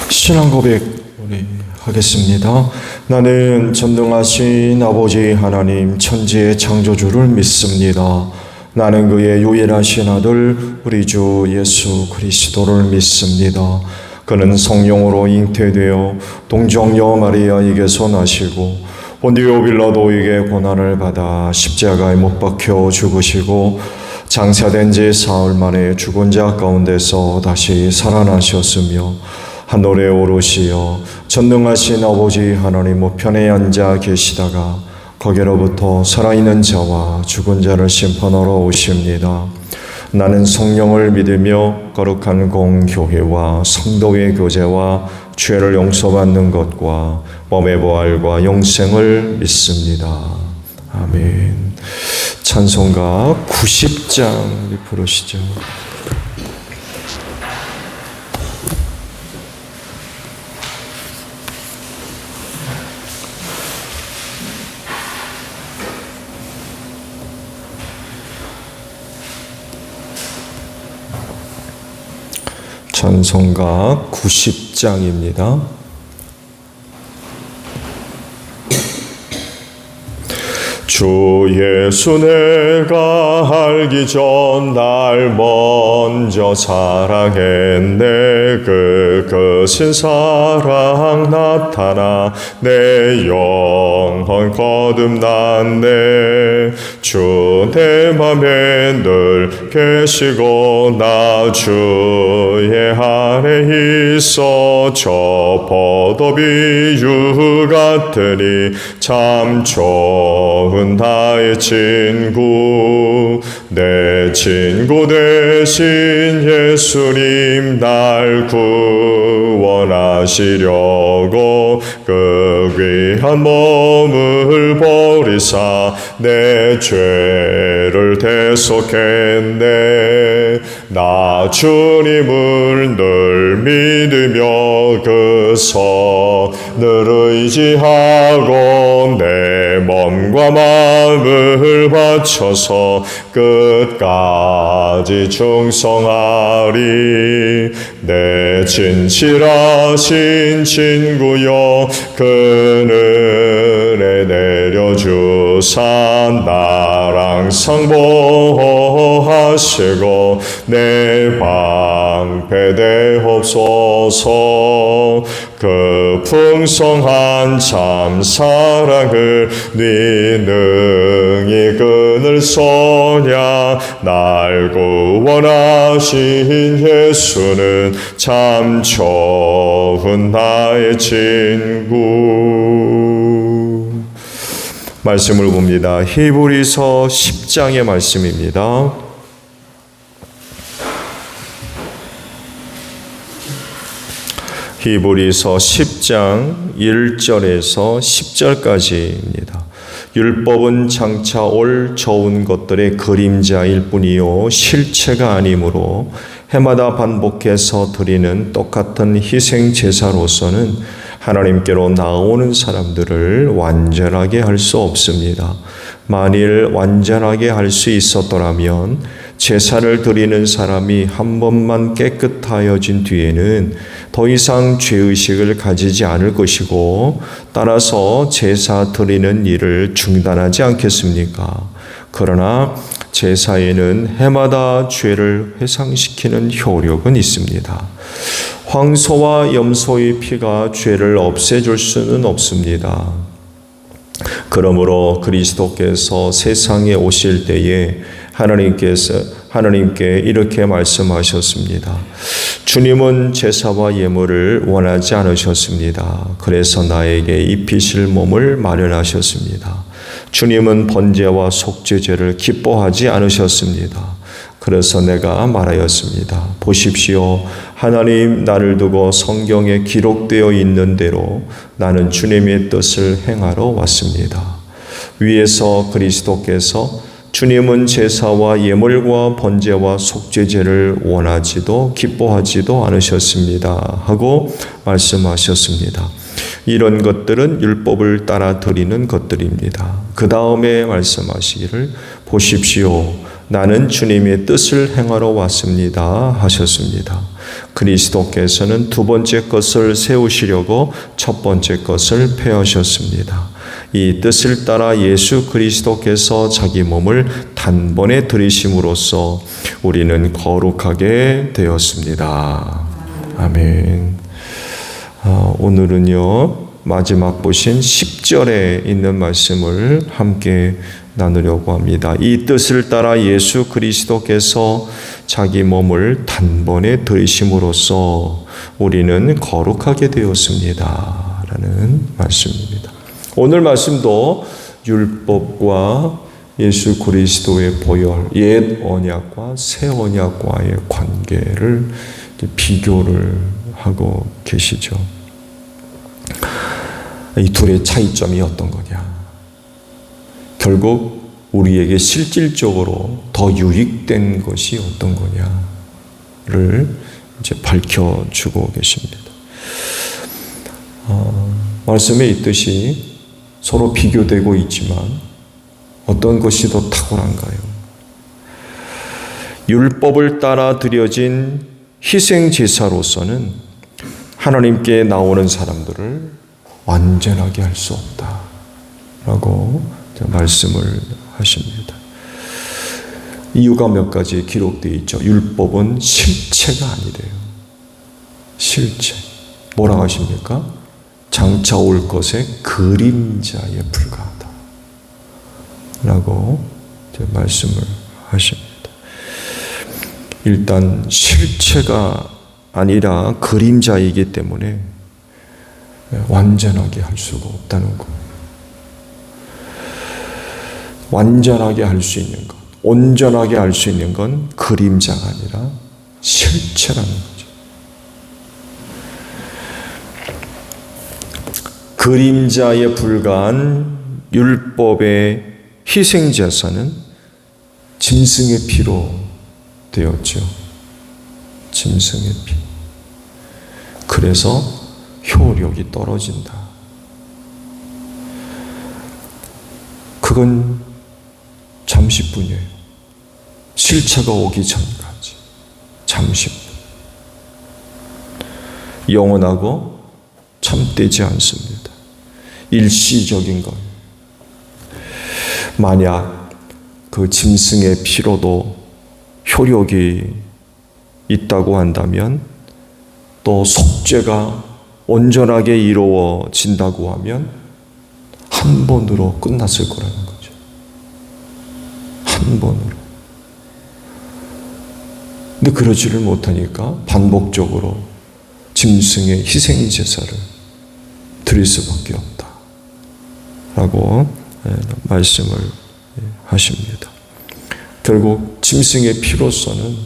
신앙 고백 우리 하겠습니다. 나는 전능하신 아버지 하나님 천지의 창조주를 믿습니다. 나는 그의 유일하신 아들 우리 주 예수 그리스도를 믿습니다. 그는 성령으로 잉태되어 동정녀 마리아에게서 나시고 본디오 빌라도에게 고난을 받아 십자가에 못 박혀 죽으시고 장사된 지 사흘 만에 죽은 자 가운데서 다시 살아나셨으며 하늘에 오르시어 전능하신 아버지 하나님 우편에 앉아 계시다가 거기로부터 살아있는 자와 죽은 자를 심판하러 오십니다. 나는 성령을 믿으며 거룩한 공교회와 성도의 교제와 죄를 용서받는 것과 몸의 부활과 영생을 믿습니다. 아멘. 찬송가 90장 부르시죠. 찬송가 90장입니다. 주 예수 내가 알기 전 날 먼저 사랑했네. 그 크신 사랑 나타나 내 영혼 거듭났네. 주 내 맘에 늘 계시고 나 주의 안에 있어 저 포도비유 같으니 참 좋은 나의 친구. 내 친구 되신 예수님 날 구원하시려고 그 귀한 몸을 버리사 내 죄를 대속했네. 나 주님을 늘 믿으며 그 선을 의지하고 내 몸과 마음을 바쳐서 끝까지 충성하리. 내 진실하신 친구여 그 은혜 내려주사 나랑 상보하시고 내 방패 되옵소서. 그 풍성한 참 사랑을 네 능히 끊을 소냐. 날 구원하신 예수는 참 좋은 나의 친구. 말씀을 봅니다. 히브리서 10장의 말씀입니다. 히브리서 10장 1절에서 10절까지입니다. 율법은 장차 올 좋은 것들의 그림자일 뿐이요 실체가 아니므로 해마다 반복해서 드리는 똑같은 희생 제사로서는 하나님께로 나오는 사람들을 완전하게 할 수 없습니다. 만일 완전하게 할 수 있었더라면 제사를 드리는 사람이 한 번만 깨끗하여진 뒤에는 더 이상 죄의식을 가지지 않을 것이고 따라서 제사 드리는 일을 중단하지 않겠습니까? 그러나 제사에는 해마다 죄를 회상시키는 효력은 있습니다. 황소와 염소의 피가 죄를 없애줄 수는 없습니다. 그러므로 그리스도께서 세상에 오실 때에 하나님께 이렇게 말씀하셨습니다. 주님은 제사와 예물을 원하지 않으셨습니다. 그래서 나에게 입히실 몸을 마련하셨습니다. 주님은 번제와 속죄제를 기뻐하지 않으셨습니다. 그래서 내가 말하였습니다. 보십시오. 하나님 나를 두고 성경에 기록되어 있는 대로 나는 주님의 뜻을 행하러 왔습니다. 위에서 그리스도께서 주님은 제사와 예물과 번제와 속죄제를 원하지도 기뻐하지도 않으셨습니다 하고 말씀하셨습니다. 이런 것들은 율법을 따라 드리는 것들입니다. 그 다음에 말씀하시기를 보십시오. 나는 주님의 뜻을 행하러 왔습니다 하셨습니다. 그리스도께서는 두 번째 것을 세우시려고 첫 번째 것을 폐하셨습니다. 이 뜻을 따라 예수 그리스도께서 자기 몸을 단번에 들이심으로써 우리는 거룩하게 되었습니다. 아멘. 오늘은요, 마지막 보신 10절에 있는 말씀을 함께 나누려고 합니다. 이 뜻을 따라 예수 그리스도께서 자기 몸을 단번에 들이심으로써 우리는 거룩하게 되었습니다. 라는 말씀입니다. 오늘 말씀도 율법과 예수 그리스도의 보혈, 옛 언약과 새 언약과의 관계를 비교를 하고 계시죠. 이 둘의 차이점이 어떤 거냐? 결국 우리에게 실질적으로 더 유익된 것이 어떤 거냐를 이제 밝혀주고 계십니다. 말씀에 있듯이 서로 비교되고 있지만 어떤 것이 더 탁월한가요? 율법을 따라 드려진 희생 제사로서는 하나님께 나오는 사람들을 완전하게 할 수 없다라고 말씀을 하십니다. 이유가 몇 가지 기록되어 있죠. 율법은 실체가 아니래요. 실체. 뭐라고 하십니까? 장차 올 것의 그림자에 불과하다 라고 말씀을 하십니다. 일단 실체가 아니라 그림자이기 때문에 완전하게 할 수가 없다는 것. 완전하게 할 수 있는 것, 온전하게 할 수 있는 건 그림자가 아니라 실체라는 거죠. 그림자에 불과한 율법의 희생제사는 짐승의 피로 되었죠. 짐승의 피. 그래서 효력이 떨어진다. 그건 잠시뿐이에요. 실체가 오기 전까지. 잠시뿐. 영원하고 참되지 않습니다. 일시적인 거예요. 만약 그 짐승의 피로도 효력이 있다고 한다면 또 속죄가 온전하게 이루어진다고 하면 한 번으로 끝났을 거라는 거죠. 한 번으로. 근데 그러지를 못하니까 반복적으로 짐승의 희생 제사를 드릴 수밖에 없다 라고 말씀을 하십니다. 결국 짐승의 피로서는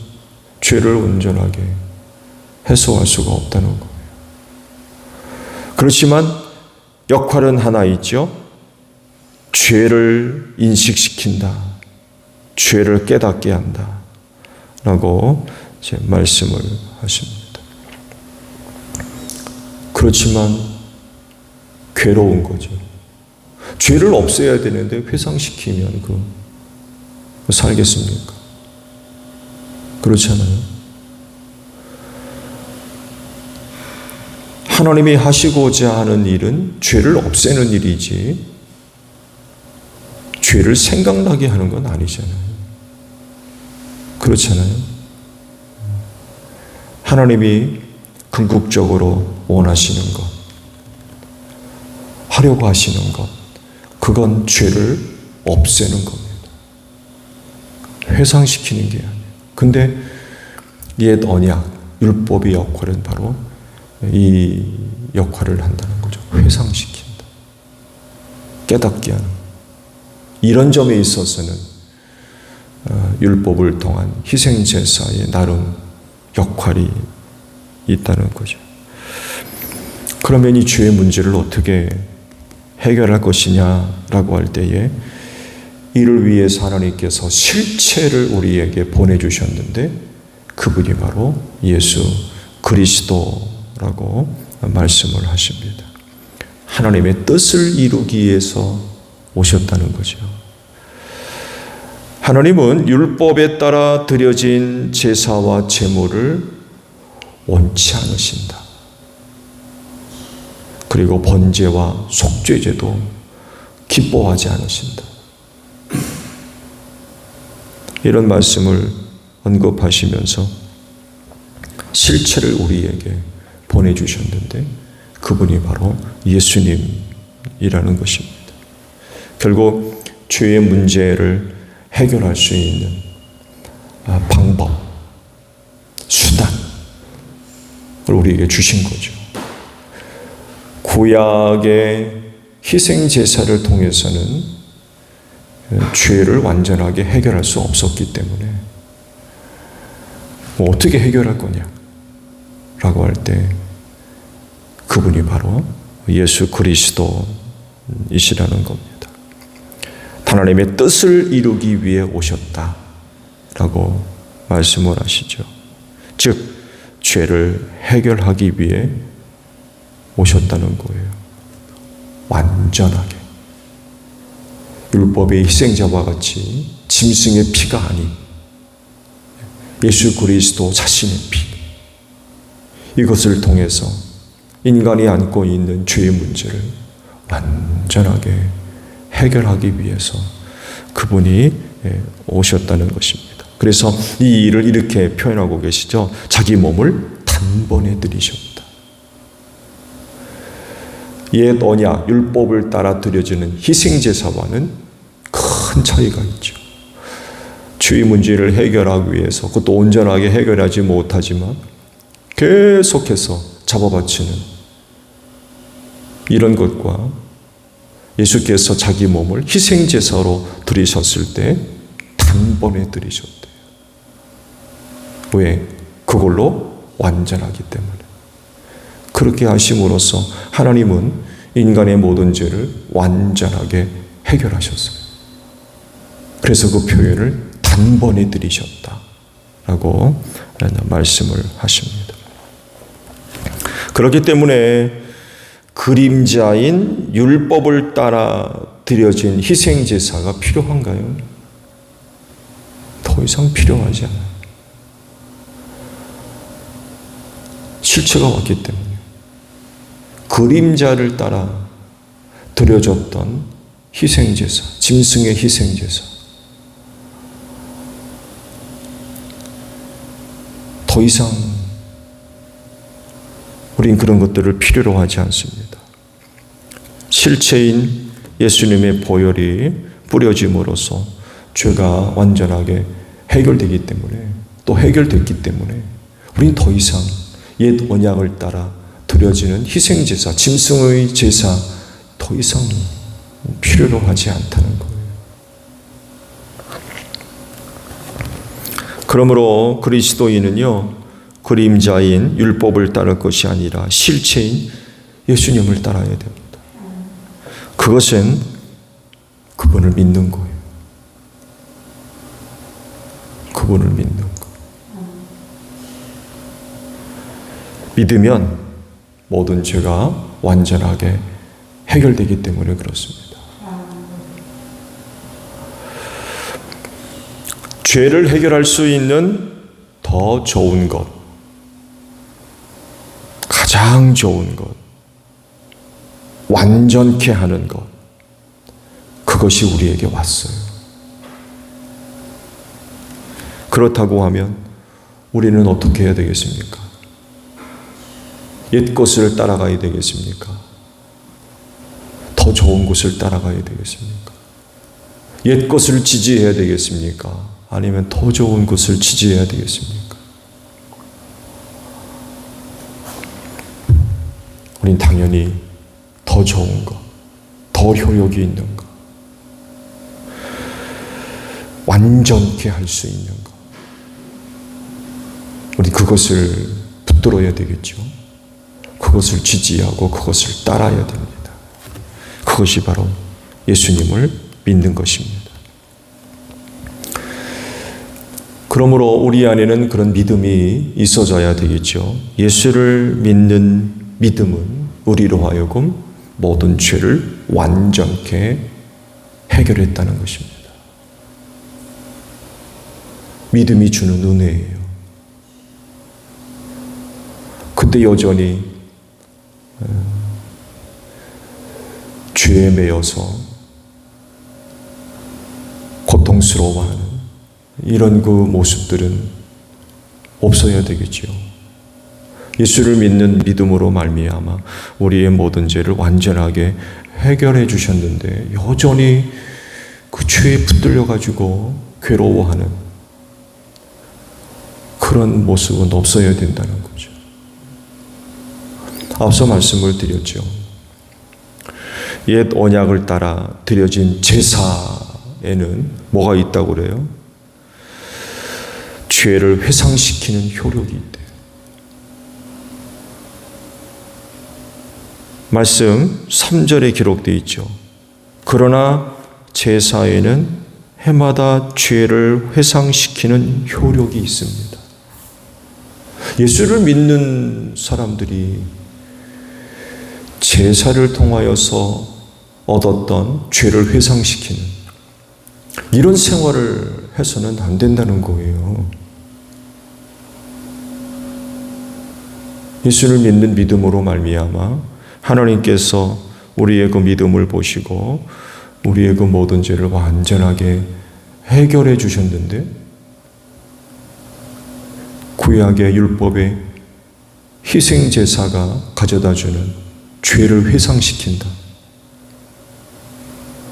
죄를 온전하게 해소할 수가 없다는 거예요. 그렇지만 역할은 하나 있죠. 죄를 인식시킨다. 죄를 깨닫게 한다. 라고 이제 말씀을 하십니다. 그렇지만 괴로운 거죠. 죄를 없애야 되는데 회상시키면 살겠습니까? 그렇잖아요. 하나님이 하시고자 하는 일은 죄를 없애는 일이지 죄를 생각나게 하는 건 아니잖아요. 그렇잖아요. 하나님이 궁극적으로 원하시는 것, 하려고 하시는 것, 그건 죄를 없애는 겁니다. 회상시키는 게 아니에요. 근데 옛 언약, 율법의 역할은 바로 이 역할을 한다는 거죠. 회상시킨다. 깨닫게 하는. 이런 점에 있어서는 율법을 통한 희생제사의 나름 역할이 있다는 거죠. 그러면 이 죄의 문제를 어떻게 해결할 것이냐라고 할 때에 이를 위해서 하나님께서 실체를 우리에게 보내주셨는데 그분이 바로 예수 그리스도라고 말씀을 하십니다. 하나님의 뜻을 이루기 위해서 오셨다는 거죠. 하나님은 율법에 따라 드려진 제사와 제물을 원치 않으신다. 그리고 번제와 속죄제도 기뻐하지 않으신다. 이런 말씀을 언급하시면서 실체를 우리에게 보내주셨는데 그분이 바로 예수님이라는 것입니다. 결국 죄의 문제를 해결할 수 있는 방법, 수단을 우리에게 주신 거죠. 구약의 희생제사를 통해서는 죄를 완전하게 해결할 수 없었기 때문에 어떻게 해결할 거냐? 라고 할 때 그분이 바로 예수 그리스도이시라는 겁니다. 하나님의 뜻을 이루기 위해 오셨다라고 말씀을 하시죠. 즉 죄를 해결하기 위해 오셨다는 거예요. 완전하게. 율법의 희생자와 같이 짐승의 피가 아닌 예수 그리스도 자신의 피, 이것을 통해서 인간이 안고 있는 죄의 문제를 완전하게 해결하기 위해서 그분이 오셨다는 것입니다. 그래서 이 일을 이렇게 표현하고 계시죠. 자기 몸을 단번에 드리셨다. 옛 언약, 율법을 따라 드려지는 희생제사와는 큰 차이가 있죠. 죄의 문제를 해결하기 위해서 그것도 온전하게 해결하지 못하지만 계속해서 잡아바치는 이런 것과 예수께서 자기 몸을 희생제사로 드리셨을 때 단번에 드리셨대요. 왜? 그걸로 완전하기 때문에. 그렇게 하심으로써 하나님은 인간의 모든 죄를 완전하게 해결하셨어요. 그래서 그 표현을 단번에 드리셨다라고 말씀을 하십니다. 그렇기 때문에 그림자인 율법을 따라 드려진 희생제사가 필요한가요? 더 이상 필요하지 않아요. 실체가 왔기 때문에 그림자를 따라 드려졌던 희생제사, 짐승의 희생제사, 더 이상 우린 그런 것들을 필요로 하지 않습니다. 실체인 예수님의 보혈이 뿌려짐으로써 죄가 완전하게 해결되기 때문에, 또 해결됐기 때문에 우린 더 이상 옛 언약을 따라 드려지는 희생제사, 짐승의 제사 더 이상 필요로 하지 않다는 거예요. 그러므로 그리스도인은요, 그림자인 율법을 따를 것이 아니라 실체인 예수님을 따라야 됩니다. 그것은 그분을 믿는 거예요. 그분을 믿는 거. 믿으면 모든 죄가 완전하게 해결되기 때문에 그렇습니다. 죄를 해결할 수 있는 더 좋은 것, 가장 좋은 것, 완전케 하는 것, 그것이 우리에게 왔어요. 그렇다고 하면 우리는 어떻게 해야 되겠습니까? 옛 것을 따라가야 되겠습니까? 더 좋은 것을 따라가야 되겠습니까? 옛 것을 지지해야 되겠습니까? 아니면 더 좋은 것을 지지해야 되겠습니까? 우린 당연히 더 좋은 것, 더 효력이 있는 것, 완전케 할 수 있는 것, 우리 그것을 붙들어야 되겠죠. 그것을 지지하고 그것을 따라야 됩니다. 그것이 바로 예수님을 믿는 것입니다. 그러므로 우리 안에는 그런 믿음이 있어져야 되겠죠. 예수를 믿는 믿음은 우리로 하여금 모든 죄를 완전케 해결했다는 것입니다. 믿음이 주는 은혜예요. 그때 여전히 죄에 매여서 고통스러워하는 이런 그 모습들은 없어야 되겠지요. 예수를 믿는 믿음으로 말미암아 우리의 모든 죄를 완전하게 해결해 주셨는데 여전히 그 죄에 붙들려 가지고 괴로워하는 그런 모습은 없어야 된다는 거죠. 앞서 말씀을 드렸죠. 옛 언약을 따라 드려진 제사에는 뭐가 있다고 그래요? 죄를 회상시키는 효력이 있대요. 말씀 3절에 기록되어 있죠. 그러나 제사에는 해마다 죄를 회상시키는 효력이 있습니다. 예수를 믿는 사람들이 제사를 통하여서 얻었던 죄를 회상시키는 이런 생활을 해서는 안 된다는 거예요. 예수를 믿는 믿음으로 말미암아 하나님께서 우리의 그 믿음을 보시고 우리의 그 모든 죄를 완전하게 해결해 주셨는데 구약의 율법의 희생제사가 가져다주는 죄를 회상시킨다.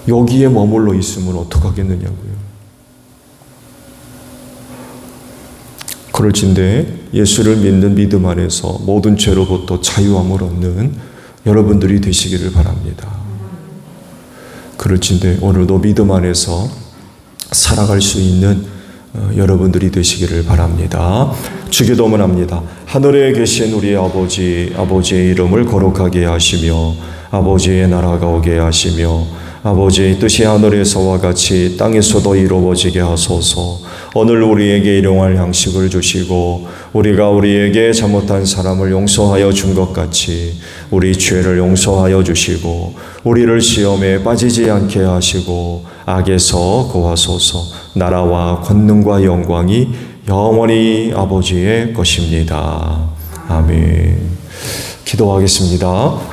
여기에 머물러 있으면 어떡하겠느냐고요. 그럴진데 예수를 믿는 믿음 안에서 모든 죄로부터 자유함을 얻는 여러분들이 되시기를 바랍니다. 그럴진데 오늘도 믿음 안에서 살아갈 수 있는 여러분들이 되시기를 바랍니다. 주기도문 합니다. 하늘에 계신 우리 아버지, 아버지의 이름을 거룩하게 하시며 아버지의 나라가 오게 하시며 아버지의 뜻이 하늘에서와 같이 땅에서도 이루어지게 하소서. 오늘 우리에게 일용할 양식을 주시고 우리가 우리에게 잘못한 사람을 용서하여 준 것 같이 우리 죄를 용서하여 주시고 우리를 시험에 빠지지 않게 하시고 악에서 구하소서. 나라와 권능과 영광이 영원히 아버지의 것입니다. 아멘. 기도하겠습니다.